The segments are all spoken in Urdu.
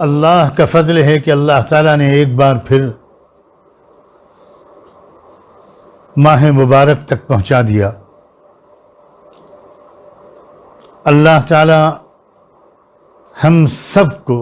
اللہ کا فضل ہے کہ اللہ تعالیٰ نے ایک بار پھر ماہ مبارک تک پہنچا دیا۔ اللہ تعالیٰ ہم سب کو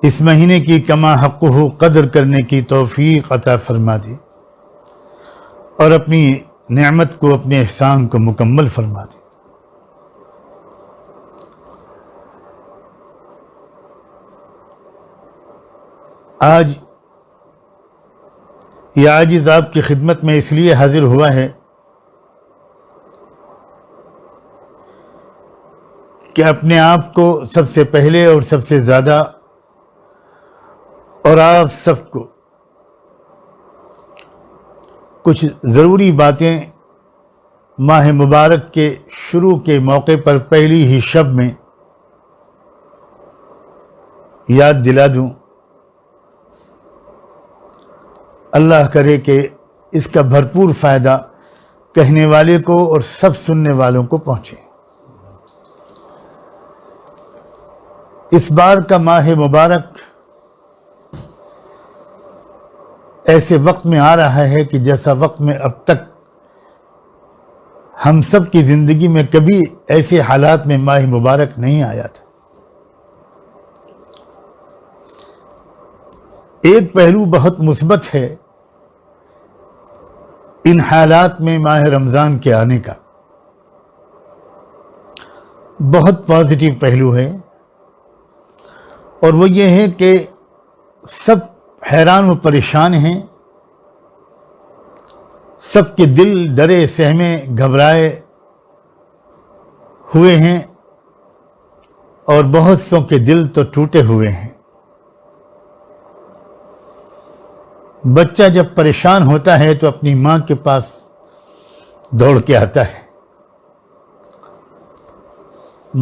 اس مہینے کی کما حقہ قدر کرنے کی توفیق عطا فرما دے اور اپنی نعمت کو، اپنے احسان کو مکمل فرما دے۔ آج یہ عاجز آپ کی خدمت میں اس لیے حاضر ہوا ہے کہ اپنے آپ کو سب سے پہلے اور سب سے زیادہ اور آپ سب کو کچھ ضروری باتیں ماہ مبارک کے شروع کے موقع پر پہلی ہی شب میں یاد دلا دوں۔ اللہ کرے کہ اس کا بھرپور فائدہ کہنے والے کو اور سب سننے والوں کو پہنچے۔ اس بار کا ماہ مبارک ایسے وقت میں آ رہا ہے کہ جیسا وقت میں اب تک ہم سب کی زندگی میں کبھی ایسے حالات میں ماہ مبارک نہیں آیا تھا۔ ایک پہلو بہت مثبت ہے ان حالات میں ماہ رمضان کے آنے کا، بہت پازیٹیو پہلو ہے، اور وہ یہ ہے کہ سب حیران و پریشان ہیں، سب کے دل ڈرے سہمے گھبرائے ہوئے ہیں، اور بہت سو کے دل تو ٹوٹے ہوئے ہیں۔ بچہ جب پریشان ہوتا ہے تو اپنی ماں کے پاس دوڑ کے آتا ہے۔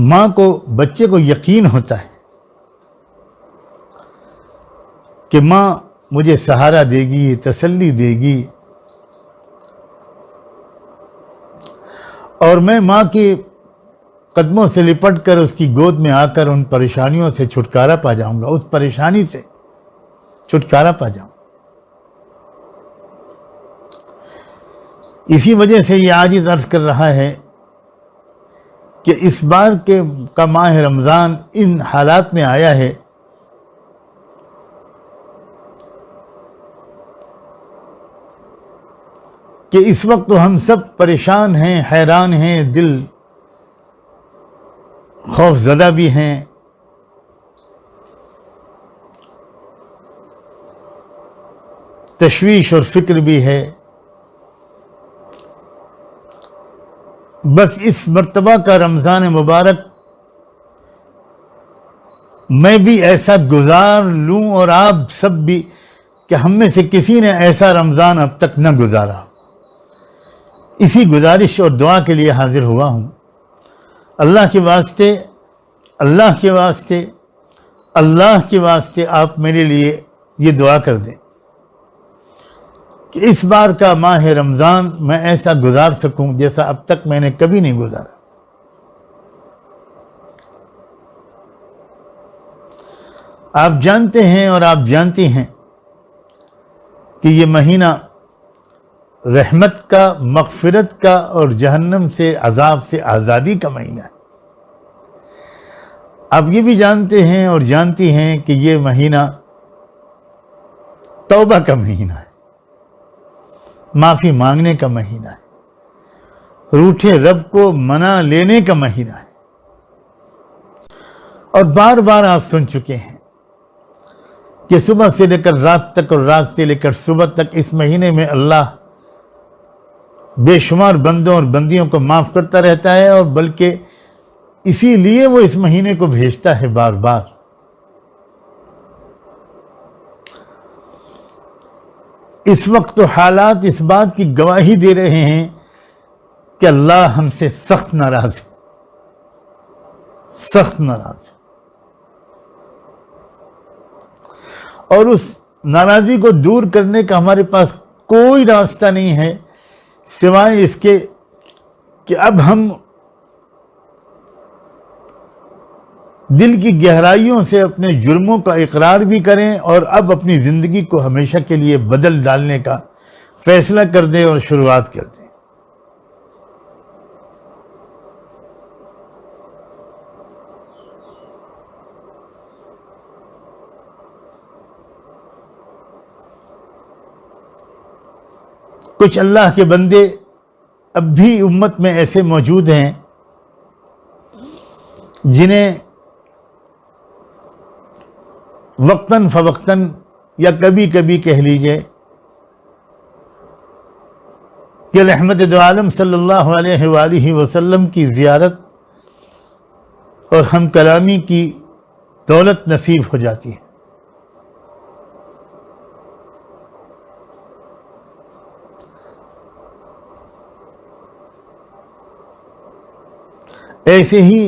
ماں کو، بچے کو یقین ہوتا ہے کہ ماں مجھے سہارا دے گی، تسلی دے گی، اور میں ماں کے قدموں سے لپٹ کر اس کی گود میں آ کر ان پریشانیوں سے چھٹکارا پا جاؤں گا، اس پریشانی سے چھٹکارا پا جاؤں گا۔ اسی وجہ سے یہ عاجز عرض کر رہا ہے کہ اس بار کا ماہ رمضان ان حالات میں آیا ہے کہ اس وقت تو ہم سب پریشان ہیں، حیران ہیں، دل خوف زدہ بھی ہیں، تشویش اور فکر بھی ہے۔ بس اس مرتبہ کا رمضان مبارک میں بھی ایسا گزار لوں، اور آپ سب بھی، کہ ہم میں سے کسی نے ایسا رمضان اب تک نہ گزارا۔ اسی گزارش اور دعا کے لیے حاضر ہوا ہوں۔ اللہ کے واسطے، اللہ کے واسطے، اللہ کے واسطے آپ میرے لیے یہ دعا کر دیں کہ اس بار کا ماہ رمضان میں ایسا گزار سکوں جیسا اب تک میں نے کبھی نہیں گزارا۔ آپ جانتے ہیں اور آپ جانتی ہیں کہ یہ مہینہ رحمت کا، مغفرت کا اور جہنم سے، عذاب سے آزادی کا مہینہ ہے۔ آپ یہ بھی جانتے ہیں اور جانتی ہیں کہ یہ مہینہ توبہ کا مہینہ ہے، معافی مانگنے کا مہینہ ہے، روٹھے رب کو منا لینے کا مہینہ ہے۔ اور بار بار آپ سن چکے ہیں کہ صبح سے لے کر رات تک اور رات سے لے کر صبح تک اس مہینے میں اللہ بے شمار بندوں اور بندیوں کو معاف کرتا رہتا ہے، اور بلکہ اسی لیے وہ اس مہینے کو بھیجتا ہے بار بار۔ اس وقت تو حالات اس بات کی گواہی دے رہے ہیں کہ اللہ ہم سے سخت ناراض ہے، سخت ناراض ہے، اور اس ناراضی کو دور کرنے کا ہمارے پاس کوئی راستہ نہیں ہے سوائے اس کے کہ اب ہم دل کی گہرائیوں سے اپنے جرموں کا اقرار بھی کریں اور اب اپنی زندگی کو ہمیشہ کے لیے بدل ڈالنے کا فیصلہ کر دیں اور شروعات کر دیں۔ کچھ اللہ کے بندے اب بھی امت میں ایسے موجود ہیں جنہیں وقتاً فوقتاً یا کبھی کبھی کہہ لیجئے کہ رحمت دو عالم صلی اللہ علیہ وآلہ وسلم کی زیارت اور ہم کلامی کی دولت نصیب ہو جاتی ہے۔ ایسے ہی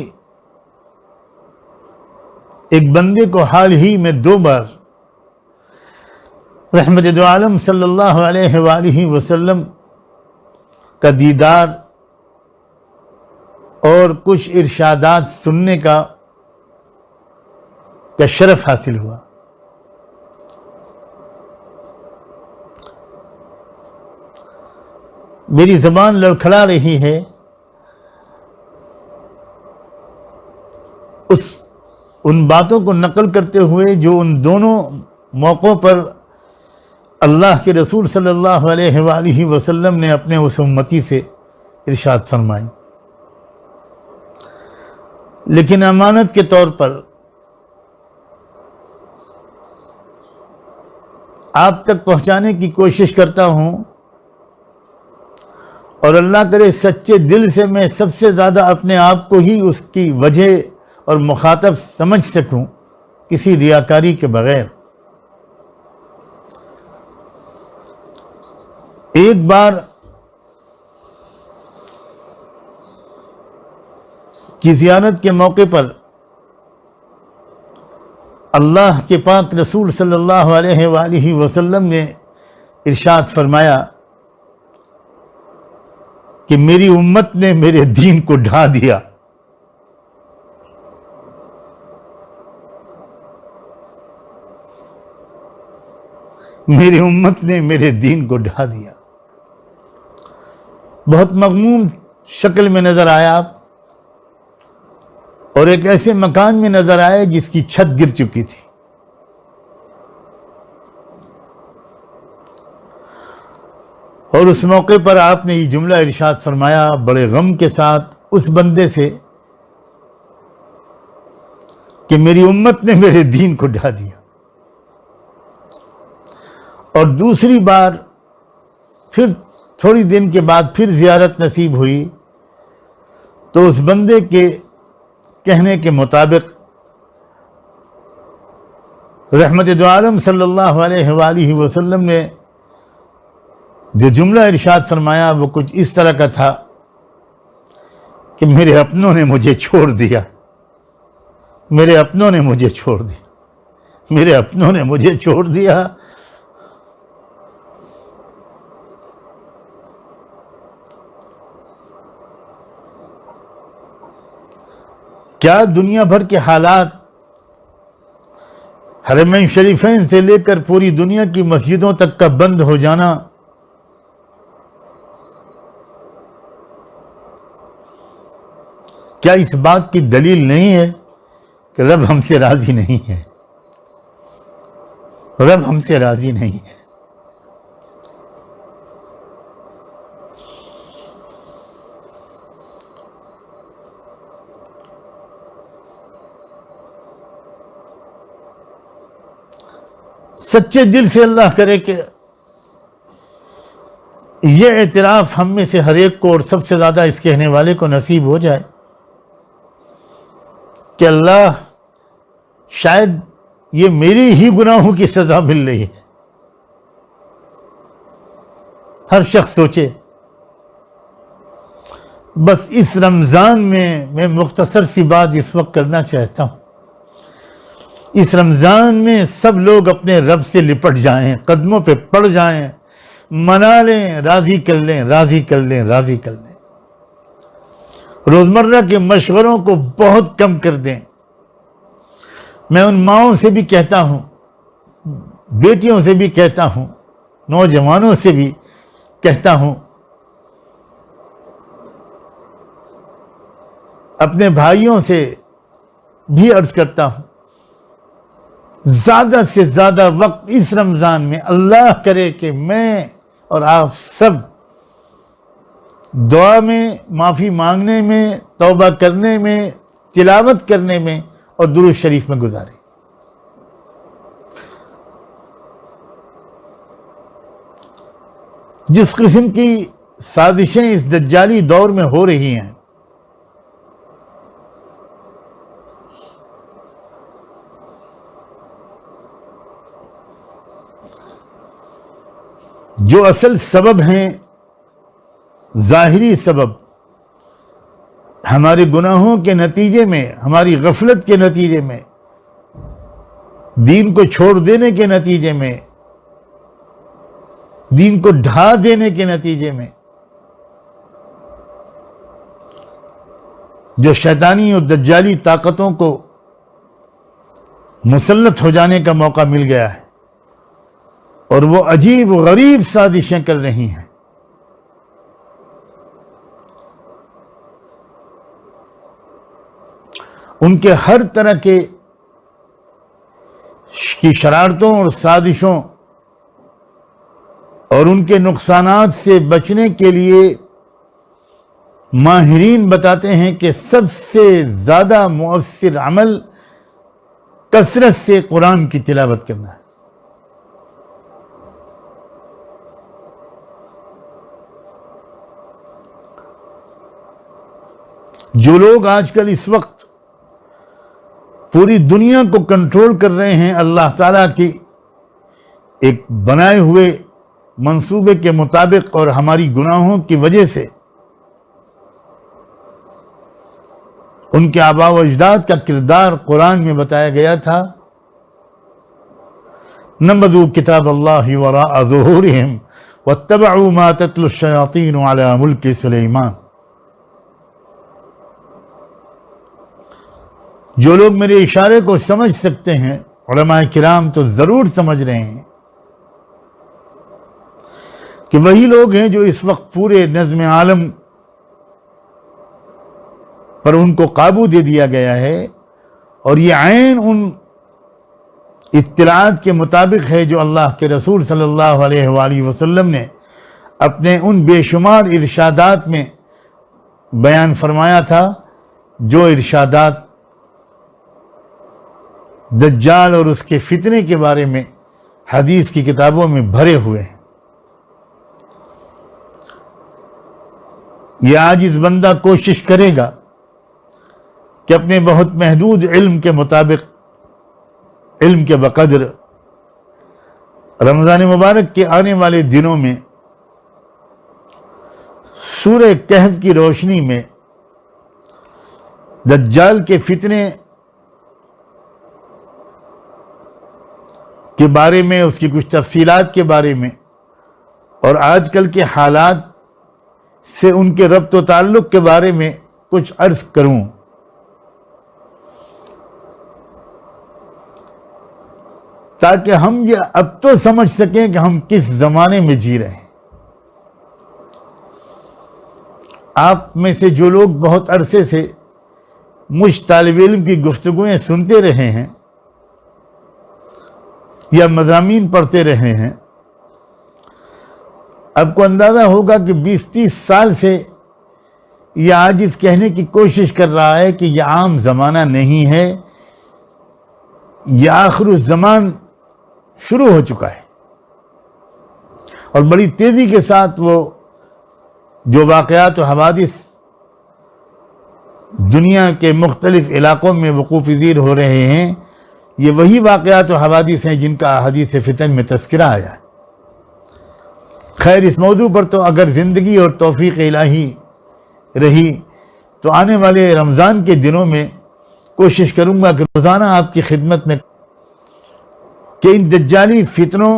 ایک بندے کو حال ہی میں 2 بار رحمت دو عالم صلی اللہ علیہ وآلہ وسلم کا دیدار اور کچھ ارشادات سننے کا شرف حاصل ہوا۔ میری زبان لڑکھڑا رہی ہے ان باتوں کو نقل کرتے ہوئے جو ان دونوں موقعوں پر اللہ کے رسول صلی اللہ علیہ وآلہ وسلم نے اپنے اس امتی سے ارشاد فرمائی، لیکن امانت کے طور پر آپ تک پہنچانے کی کوشش کرتا ہوں، اور اللہ کرے سچے دل سے میں سب سے زیادہ اپنے آپ کو ہی اس کی وجہ اور مخاطب سمجھ سکوں، کسی ریاکاری کے بغیر۔ ایک بار کی زیارت کے موقع پر اللہ کے پاک رسول صلی اللہ علیہ وآلہ وسلم نے ارشاد فرمایا کہ میری امت نے میرے دین کو ڈھا دیا۔ میری امت نے میرے دین کو ڈھا دیا۔ بہت مغموم شکل میں نظر آیا آپ، اور ایک ایسے مکان میں نظر آئے جس کی چھت گر چکی تھی۔ اور اس موقع پر آپ نے یہ جملہ ارشاد فرمایا بڑے غم کے ساتھ اس بندے سے کہ میری امت نے میرے دین کو ڈھا دیا۔ اور دوسری بار پھر تھوڑی دن کے بعد پھر زیارت نصیب ہوئی تو اس بندے کے کہنے کے مطابق رحمت دو عالم صلی اللہ علیہ وآلہ وسلم نے جو جملہ ارشاد فرمایا وہ کچھ اس طرح کا تھا کہ میرے اپنوں نے مجھے چھوڑ دیا، میرے اپنوں نے مجھے چھوڑ دیا، میرے اپنوں نے مجھے چھوڑ دیا۔ کیا دنیا بھر کے حالات، حرمین شریفین سے لے کر پوری دنیا کی مسجدوں تک کا بند ہو جانا کیا اس بات کی دلیل نہیں ہے کہ رب ہم سے راضی نہیں ہے؟ رب ہم سے راضی نہیں ہے۔ سچے دل سے اللہ کرے کہ یہ اعتراف ہم میں سے ہر ایک کو اور سب سے زیادہ اس کہنے والے کو نصیب ہو جائے کہ اللہ شاید یہ میری ہی گناہوں کی سزا مل رہی ہے۔ ہر شخص سوچے بس اس رمضان میں مختصر سی بات اس وقت کرنا چاہتا ہوں۔ اس رمضان میں سب لوگ اپنے رب سے لپٹ جائیں، قدموں پہ پڑ جائیں، منا لیں، راضی کر لیں، راضی کر لیں، راضی کر لیں۔ روزمرہ کے مشوروں کو بہت کم کر دیں، میں ان ماؤں سے بھی کہتا ہوں، بیٹیوں سے بھی کہتا ہوں، نوجوانوں سے بھی کہتا ہوں، اپنے بھائیوں سے بھی عرض کرتا ہوں، زیادہ سے زیادہ وقت اس رمضان میں اللہ کرے کہ میں اور آپ سب دعا میں، معافی مانگنے میں، توبہ کرنے میں، تلاوت کرنے میں اور درود شریف میں گزاریں۔ جس قسم کی سازشیں اس دجالی دور میں ہو رہی ہیں، جو اصل سبب ہیں، ظاہری سبب، ہمارے گناہوں کے نتیجے میں، ہماری غفلت کے نتیجے میں، دین کو چھوڑ دینے کے نتیجے میں، دین کو ڈھا دینے کے نتیجے میں، جو شیطانی اور دجالی طاقتوں کو مسلط ہو جانے کا موقع مل گیا ہے اور وہ عجیب و غریب سازشیں کر رہی ہیں، ان کے ہر طرح کی شرارتوں اور سازشوں اور ان کے نقصانات سے بچنے کے لیے ماہرین بتاتے ہیں کہ سب سے زیادہ مؤثر عمل کثرت سے قرآن کی تلاوت کرنا ہے۔ جو لوگ آج کل اس وقت پوری دنیا کو کنٹرول کر رہے ہیں اللہ تعالیٰ کی ایک بنائے ہوئے منصوبے کے مطابق اور ہماری گناہوں کی وجہ سے، ان کے آباء و اجداد کا کردار قرآن میں بتایا گیا تھا، نبذوا کتاب اللہ وراء ظہورہم واتبعوا ما تتلو الشیاطین علی ملک سلیمان۔ جو لوگ میرے اشارے کو سمجھ سکتے ہیں، علماء کرام تو ضرور سمجھ رہے ہیں کہ وہی لوگ ہیں جو اس وقت پورے نظم عالم پر ان کو قابو دے دیا گیا ہے، اور یہ عین ان اطلاعات کے مطابق ہے جو اللہ کے رسول صلی اللہ علیہ وآلہ وسلم نے اپنے ان بے شمار ارشادات میں بیان فرمایا تھا، جو ارشادات دجال اور اس کے فتنے کے بارے میں حدیث کی کتابوں میں بھرے ہوئے ہیں۔ یہ عاجز بندہ کوشش کرے گا کہ اپنے بہت محدود علم کے مطابق، علم کے بقدر، رمضان مبارک کے آنے والے دنوں میں سورہ کہف کی روشنی میں دجال کے فتنے کے بارے میں، اس کی کچھ تفصیلات کے بارے میں اور آج کل کے حالات سے ان کے ربط و تعلق کے بارے میں کچھ عرض کروں۔ تاکہ ہم یہ اب تو سمجھ سکیں کہ ہم کس زمانے میں جی رہے ہیں۔ آپ میں سے جو لوگ بہت عرصے سے مجھ طالب علم کی گفتگویں سنتے رہے ہیں یا مضامین پڑھتے رہے ہیں، آپ کو اندازہ ہوگا کہ 20-30 سال سے یہ عاجز کہنے کی کوشش کر رہا ہے کہ یہ عام زمانہ نہیں ہے، یہ آخر الزمان شروع ہو چکا ہے، اور بڑی تیزی کے ساتھ وہ جو واقعات و حوادث دنیا کے مختلف علاقوں میں وقوع پذیر ہو رہے ہیں، یہ وہی واقعات و حوادث ہیں جن کا احادیث فتن میں تذکرہ آیا ہے۔ خیر، اس موضوع پر تو اگر زندگی اور توفیق الہی رہی تو آنے والے رمضان کے دنوں میں کوشش کروں گا کہ روزانہ آپ کی خدمت میں کہ ان دجالی فتنوں،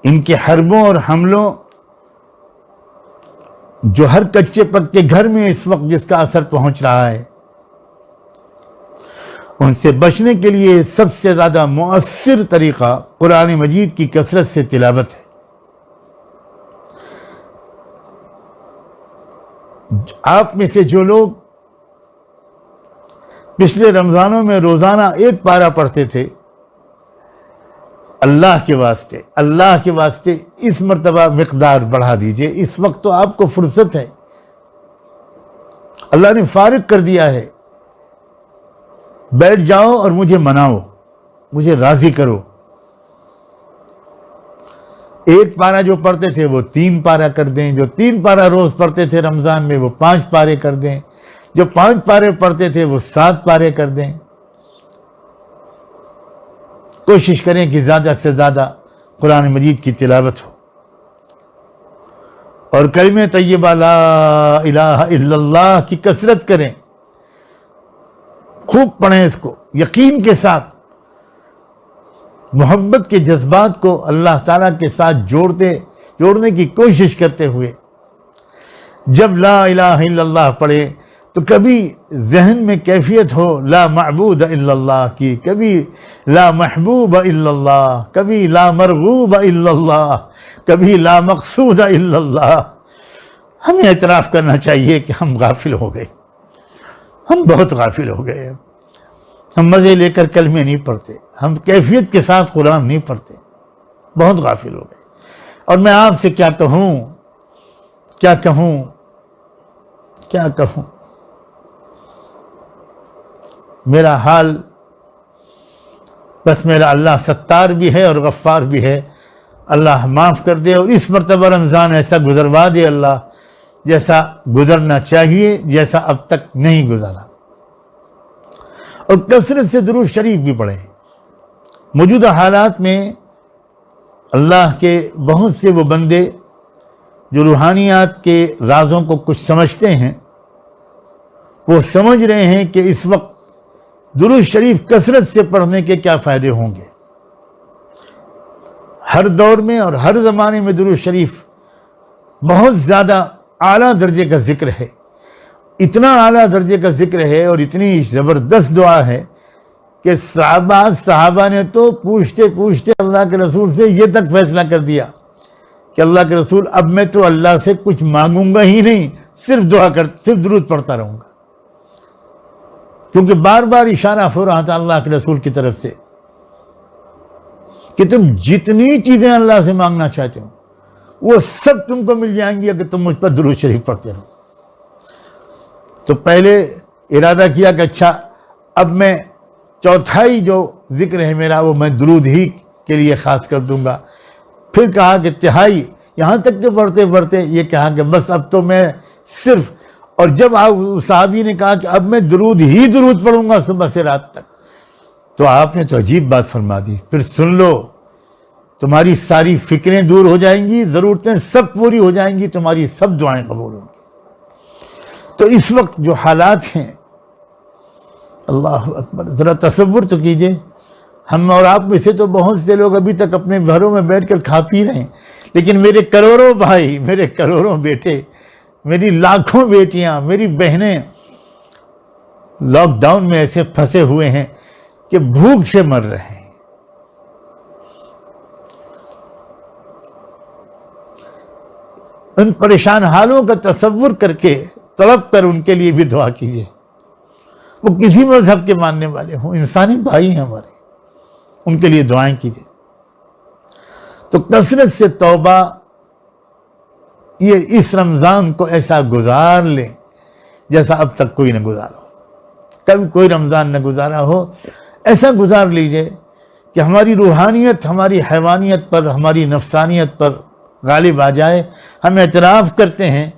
ان کے حربوں اور حملوں جو ہر کچے پکے گھر میں اس وقت جس کا اثر پہنچ رہا ہے، ان سے بچنے کے لیے سب سے زیادہ مؤثر طریقہ قرآن مجید کی کثرت سے تلاوت ہے۔ آپ میں سے جو لوگ پچھلے رمضانوں میں روزانہ ایک پارہ پڑھتے تھے، اللہ کے واسطے اس مرتبہ مقدار بڑھا دیجئے۔ اس وقت تو آپ کو فرصت ہے، اللہ نے فارغ کر دیا ہے، بیٹھ جاؤ اور مجھے مناؤ، مجھے راضی کرو۔ ایک پارہ جو پڑھتے تھے وہ 3 پارہ کر دیں، جو 3 پارہ روز پڑھتے تھے رمضان میں وہ 5 پارے کر دیں، جو 5 پارے پڑھتے تھے وہ 7 پارے کر دیں۔ کوشش کریں کہ زیادہ سے زیادہ قرآن مجید کی تلاوت ہو، اور کلمہ طیبہ لا الہ الا اللہ کی کثرت کریں، خوب پڑھیں اس کو یقین کے ساتھ، محبت کے جذبات کو اللہ تعالیٰ کے ساتھ جوڑنے کی کوشش کرتے ہوئے جب لا الہ الا اللہ پڑھے تو کبھی ذہن میں کیفیت ہو لا معبود الا اللہ کی، کبھی لا محبوب الا اللہ، کبھی لا مرغوب الا اللہ، کبھی لا مقصود الا اللہ۔ ہمیں اعتراف کرنا چاہیے کہ ہم غافل ہو گئے، ہم بہت غافل ہو گئے۔ ہم مزے لے کر کلمے نہیں پڑھتے، ہم کیفیت کے ساتھ قرآن نہیں پڑھتے، بہت غافل ہو گئے۔ اور میں آپ سے کیا کہوں، میرا حال بس میرا اللہ ستار بھی ہے اور غفار بھی ہے، اللہ معاف کر دے، اور اس مرتبہ رمضان ایسا گزروا دے اللہ جیسا گزرنا چاہیے، جیسا اب تک نہیں گزرا۔ اور کثرت سے درود شریف بھی پڑھیں۔ موجودہ حالات میں اللہ کے بہت سے وہ بندے جو روحانیات کے رازوں کو کچھ سمجھتے ہیں، وہ سمجھ رہے ہیں کہ اس وقت درود شریف کثرت سے پڑھنے کے کیا فائدے ہوں گے۔ ہر دور میں اور ہر زمانے میں درود شریف بہت زیادہ اعلیٰ درجے کا ذکر ہے، اتنا اعلیٰ درجے کا ذکر ہے اور اتنی زبردست دعا ہے کہ صحابہ نے تو پوچھتے اللہ کے رسول سے یہ تک فیصلہ کر دیا کہ اللہ کے رسول اب میں تو اللہ سے کچھ مانگوں گا ہی نہیں، صرف درود پڑھتا رہوں گا، کیونکہ بار بار اشارہ ہو رہا تھا اللہ کے رسول کی طرف سے کہ تم جتنی چیزیں اللہ سے مانگنا چاہتے ہو وہ سب تم کو مل جائیں گی اگر تم مجھ پر درود شریف پڑھتے رہو۔ تو پہلے ارادہ کیا کہ اچھا اب میں چوتھائی جو ذکر ہے میرا وہ میں درود ہی کے لیے خاص کر دوں گا، پھر کہا کہ تہائی، یہاں تک کہ پڑھتے یہ کہا کہ بس اب تو میں صرف، اور جب صحابی نے کہا کہ اب میں درود پڑھوں گا صبح سے رات تک، تو آپ نے تو عجیب بات فرما دی، پھر سن لو تمہاری ساری فکریں دور ہو جائیں گی، ضرورتیں سب پوری ہو جائیں گی، تمہاری سب دعائیں قبول ہوں گی۔ تو اس وقت جو حالات ہیں، اللہ اکبر، ذرا تصور تو کیجئے، ہم اور آپ میں سے تو بہت سے لوگ ابھی تک اپنے گھروں میں بیٹھ کر کھا پی رہے ہیں، لیکن میرے کروڑوں بھائی، میرے کروڑوں بیٹے، میری لاکھوں بیٹیاں، میری بہنیں لاک ڈاؤن میں ایسے پھنسے ہوئے ہیں کہ بھوک سے مر رہے ہیں۔ ان پریشان حالوں کا تصور کر کے تڑپ کر ان کے لیے بھی دعا کیجیے، وہ کسی مذہب کے ماننے والے ہوں، انسانی بھائی ہیں ہمارے، ان کے لیے دعائیں کیجیے۔ تو کثرت سے توبہ، یہ اس رمضان کو ایسا گزار لیں جیسا اب تک کوئی نہ گزارا ہو، کبھی کوئی رمضان نہ گزارا ہو، ایسا گزار لیجئے کہ ہماری روحانیت ہماری حیوانیت پر، ہماری نفسانیت پر غالب آ جائے۔ ہم اعتراف کرتے ہیں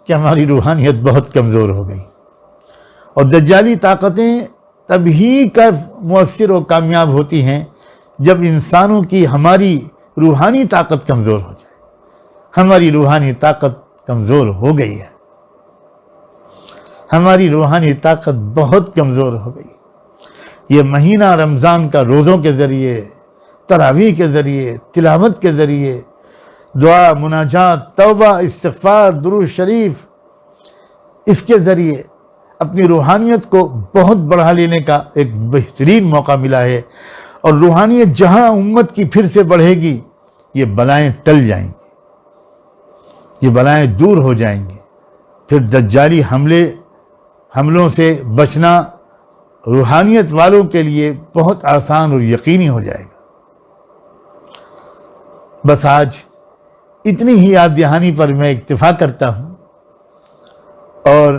کہ ہماری روحانیت بہت کمزور ہو گئی، اور دجالی طاقتیں تب ہی مؤثر و کامیاب ہوتی ہیں جب انسانوں کی ہماری روحانی طاقت کمزور ہو جائے۔ ہماری روحانی طاقت کمزور ہو گئی ہے، ہماری روحانی طاقت بہت کمزور ہو گئی۔ یہ مہینہ رمضان کا روزوں کے ذریعے، تراویح کے ذریعے، تلاوت کے ذریعے، دعا، مناجات، توبہ، استغفار، درود شریف، اس کے ذریعے اپنی روحانیت کو بہت بڑھا لینے کا ایک بہترین موقع ملا ہے، اور روحانیت جہاں امت کی پھر سے بڑھے گی، یہ بلائیں ٹل جائیں گی، یہ بلائیں دور ہو جائیں گی، پھر دجالی حملوں سے بچنا روحانیت والوں کے لیے بہت آسان اور یقینی ہو جائے گا۔ بس آج اتنی ہی یاد دہانی پر میں اکتفا کرتا ہوں، اور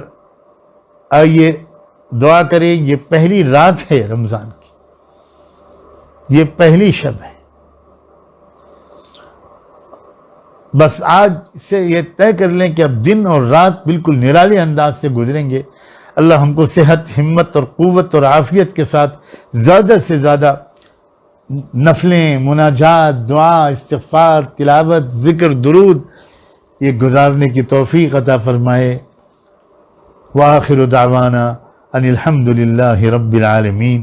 آئیے دعا کریں۔ یہ پہلی رات ہے رمضان کی، یہ پہلی شب ہے۔ بس آج سے یہ طے کر لیں کہ اب دن اور رات بالکل نرالے انداز سے گزریں گے۔ اللہ ہم کو صحت، ہمت اور قوت اور عافیت کے ساتھ زیادہ سے زیادہ نفلیں، مناجات، دعا، استغفار، تلاوت، ذکر، درود یہ گزارنے کی توفیق عطا فرمائے۔ وآخر دعوانا ان الحمد للہ رب العالمین۔